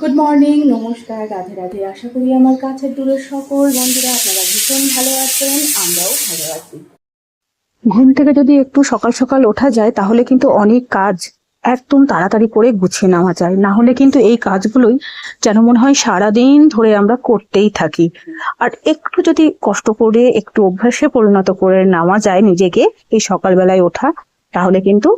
Good morning, নমস্কার, রাধে রাধে। আশা করি আমার কাছের দূরের সকল বন্ধুরা আপনারা ভীষণ ভালো আছেন, আমরাও ভালো আছি। ঘুম থেকে যদি একটু সকাল সকাল ওঠা যায় তাহলে কিন্তু অনেক কাজ একদম তাড়াতাড়ি করে গুছিয়ে নেওয়া যায়, না হলে কিন্তু এই কাজগুলোই যেন মনে হয় সারাদিন ধরে আমরা করতেই থাকি। আর একটু যদি কষ্ট করে একটু অভ্যাসে পরিণত করে নেওয়া যায় নিজেকে এই সকালবেলায় ওঠা, তাহলে কিন্তু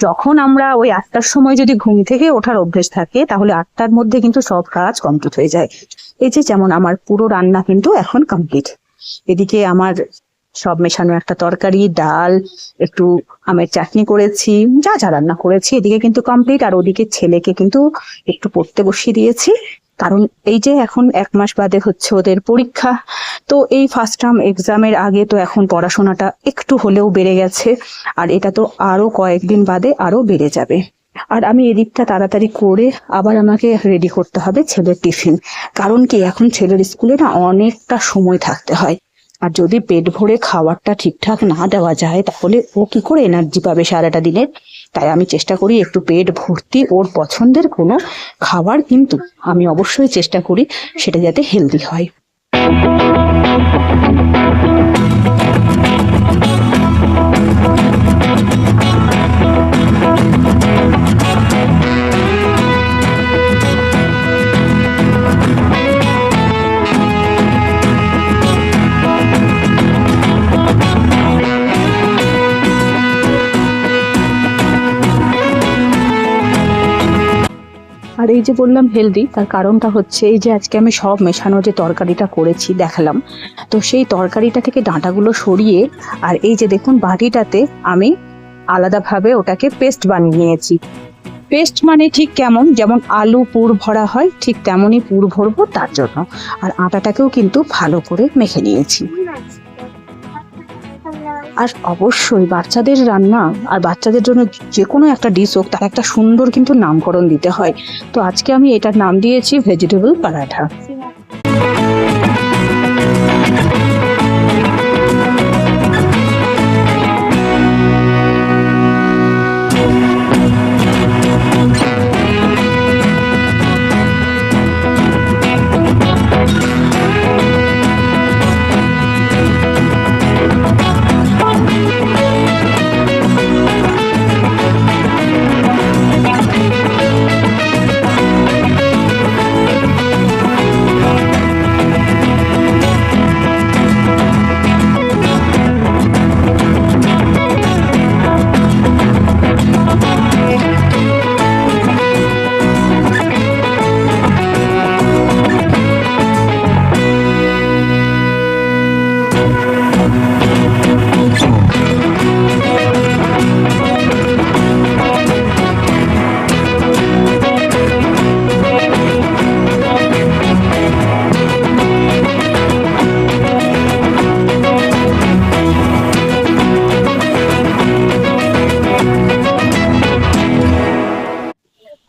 যখন আমরা ওই 8টার সময় যদি ঘুম থেকে ওঠার অভ্যেস থাকে তাহলে 8টার মধ্যে কিন্তু সব কাজ কমপ্লিট হয়ে যায়। এই যে যেমন আমার পুরো রান্না কিন্তু এখন কমপ্লিট। এদিকে আমার সব মেশানো একটা তরকারি, ডাল, একটু আমের চাটনি করেছি, যা যা রান্না করেছি এদিকে কিন্তু কমপ্লিট। আর ওদিকে ছেলেকে কিন্তু একটু পড়তে বসিয়ে দিয়েছি, কারণ এই যে এখন 1 মাস বাদে হচ্ছে ওদের পরীক্ষা। তো এই ফার্স্ট টার্ম এক্সামের আগে তো এখন পড়াশোনাটা একটু হলেও বেড়ে গেছে, আর এটা তো আরো কয়েকদিন বাদে আরো বেড়ে যাবে। আর আমি এদিকটা তাড়াতাড়ি করে আবার আমাকে রেডি করতে হবে ছেলের টিফিন, কারণ কি এখন ছেলের স্কুলে না অনেকটা সময় থাকতে হয়। আর যদি পেট ভরে খাবারটা ঠিকঠাক না দেওয়া যায় তাহলে ও কি করে এনার্জি পাবে সারাটা দিনের। তাই আমি চেষ্টা করি একটু পেট ভর্তি ওর পছন্দের কোনো খাবার, কিন্তু আমি অবশ্যই চেষ্টা করি সেটা যাতে হেলদি হয়। আর এই যে বললাম হেলদি, তার কারণটা হচ্ছে এই যে আজকে আমি সব মেশানো যে তরকারিটা করেছি দেখালাম, তো সেই তরকারিটা থেকে ডাঁটাগুলো সরিয়ে আর এই যে দেখুন বাটিটাতে আমি আলাদাভাবে ওটাকে পেস্ট বানিয়ে নিয়েছি। পেস্ট মানে ঠিক কেমন, যেমন আলু পুর ভরা হয় ঠিক তেমনই পুর ভরবো তার জন্য। আর আটাটাকেও কিন্তু ভালো করে মেখে নিয়েছি। আর অবশ্যই বাচ্চাদের রান্না আর বাচ্চাদের জন্য যে কোনো একটা ডিশ হোক তার একটা সুন্দর কিন্তু নামকরণ দিতে হয়। তো আজকে আমি এটার নাম দিয়েছি ভেজিটেবল পরাঠা।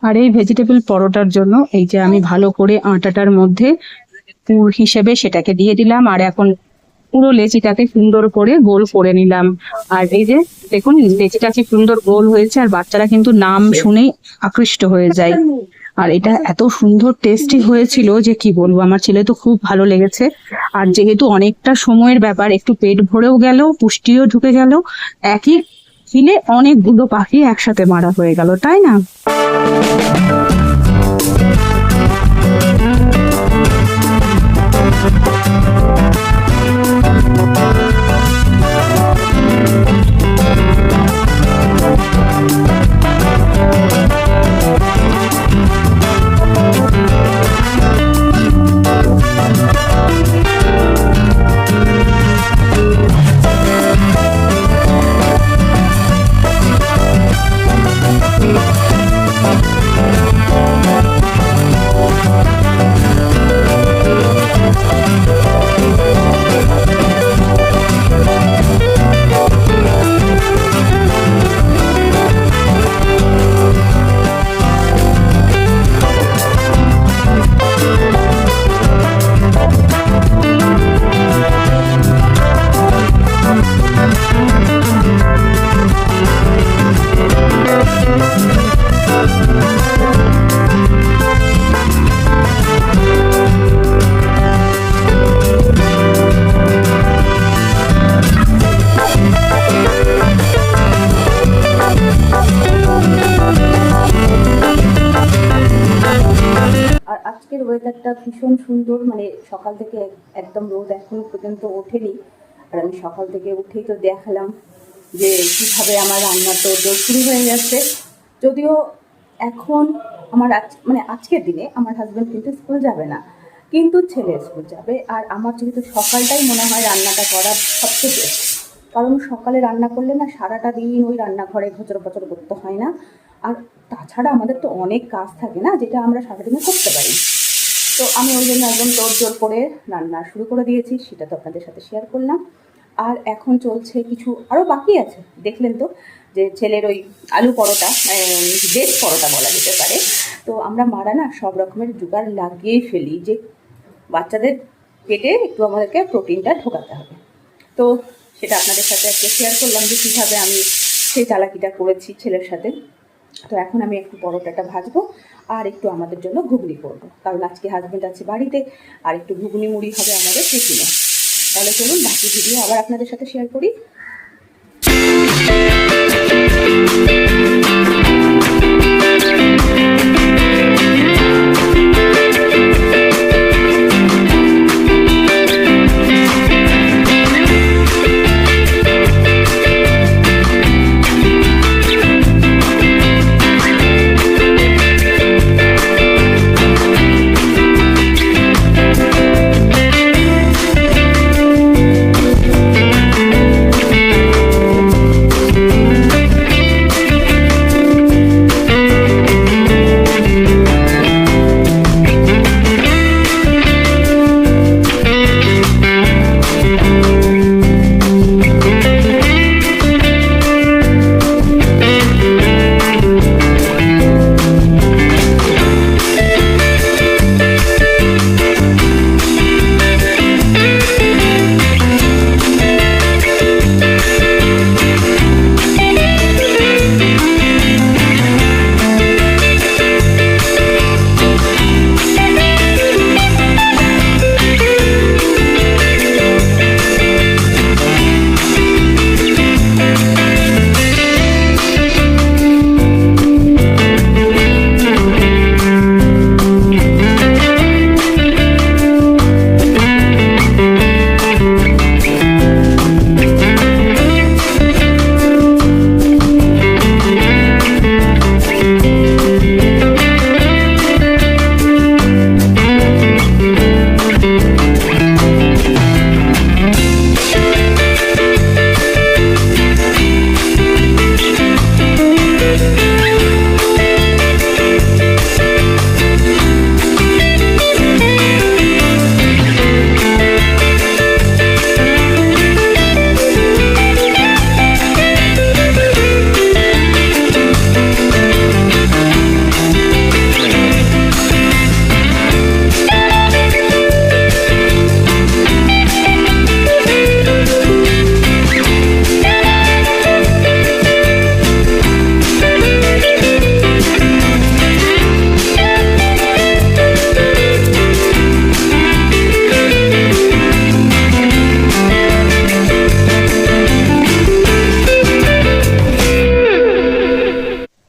আর এই ভেজিটেবল পরোটার জন্য এই যে আমি ভালো করে আটাটার মধ্যে পুর হিসেবে সেটাকে দিয়ে দিলাম, আর এখন পুরো লেচিটাকে সুন্দর করে গোল করে নিলাম। আর এই যে দেখুন লেচিটা কি সুন্দর গোল হয়েছে, আর বাচ্চারা কিন্তু নাম শুনেই আকৃষ্ট হয়ে যায়। আর এটা এত সুন্দর টেস্টি হয়েছিল যে কি বলবো, আমার ছেলে তো খুব ভালো লেগেছে। আর যেহেতু অনেকটা সময়ের ব্যাপার, একটু পেট ভরেও গেল, পুষ্টিও ঢুকে গেল, একই কিনে অনেকগুলো পাখি একসাথে মারা হয়ে গেল, তাই না? আজকের ওয়েদারটা ভীষণ সুন্দর, মানে সকাল থেকে একদম রোদ এখনো পর্যন্ত ওঠেনি। আর আমি সকাল থেকে উঠেই তো দেখালাম যে কীভাবে আমার রান্নার তোড়জোড় শুরু হয়ে গেছে। যদিও এখন আমার মানে আজকের দিনে আমার হাজব্যান্ড কিন্তু স্কুল যাবে না, কিন্তু ছেলে স্কুল যাবে। আর আমার যেহেতু সকালটাই মনে হয় রান্নাটা করা সবচেয়ে বেস্ট, কারণ সকালে রান্না করলে না সারাটা দিন ওই রান্নাঘরে ঘচর পচর করতে হয় না। আর তাছাড়া আমাদের তো অনেক কাজ থাকে না, যেটা আমরা সারাদিনে করতে পারি। তো আমি ওই জন্য একদম তোড়জোড় করে রান্না শুরু করে দিয়েছি, সেটা তো আপনাদের সাথে শেয়ার করলাম। আর এখন চলছে কিছু আরও বাকি আছে, দেখলেন তো যে ছেলের ওই আলু পরোটা, ভেজ পরোটা বলা যেতে পারে। তো আমরা মারা না সব রকমের জোগাড় লাগিয়েই ফেলি যে বাচ্চাদের পেটে একটু আমাদেরকে প্রোটিনটা ঢোকাতে হবে। তো সেটা আপনাদের সাথে আজকে শেয়ার করলাম যে কীভাবে আমি সেই চালাকিটা করেছি ছেলের সাথে। তো এখন আমি একটু পরোটাটা ভাজবো আর একটু আমাদের জন্য ঘুগনি করবো, কারণ আজকে হাজব্যান্ড আছে বাড়িতে, আর একটু ঘুগনি মুড়ি হবে আমাদের টিফিনে। তাহলে চলুন বাকি ভিডিও আবার আপনাদের সাথে শেয়ার করি।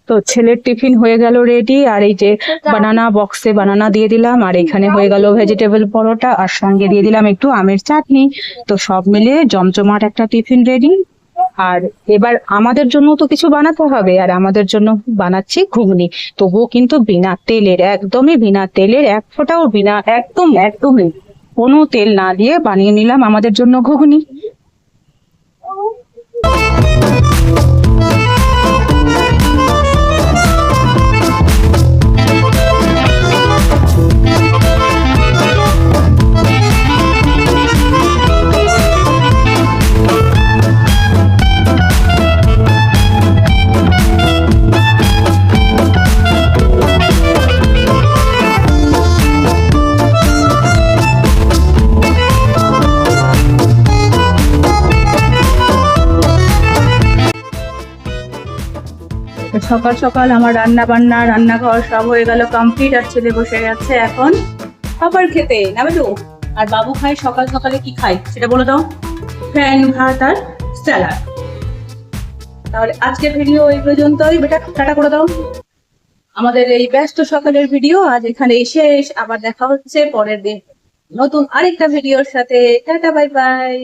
তো ছেলের টিফিন হয়ে গেল রেডি, আর এই যে বানানা বক্সে বানানা দিয়ে দিলাম, আর এখানে হয়ে গেল ভেজিটেবল পরোটা, আর সঙ্গে দিয়ে দিলাম একটু আমের চাটনি। তো সব মিলিয়ে জমজমাট একটা টিফিন রেডি। আর এবার আমাদের জন্য তো কিছু বানাতে হবে, আর আমাদের জন্য বানাচ্ছি ঘুগনি, তবুও কিন্তু বিনা তেলের, একদমই বিনা তেলের, এক ফোঁটাও বিনা, একদমই কোনো তেল না দিয়ে বানিয়ে নিলাম আমাদের জন্য ঘুগনি। সকাল সকাল আমার রান্নাঘর সব হয়ে গেল কমপ্লিট, আর ছেলে বসে গেছে এখন খাবার খেতে, না বেটু? আর বাবু খায় সকাল সকালে কি খায় সেটা বলে দাও। ফ্যান ভাত আর স্যালাড। তাহলে আজকের ভিডিও এই পর্যন্তই, বেটা টাটা করে দাও। আমাদের এই ব্যস্ত সকালের ভিডিও আজ এখানেই শেষ। আবার দেখা হচ্ছে পরের দিন নতুন আরেকটা ভিডিওর সাথে। Tata, bye bye.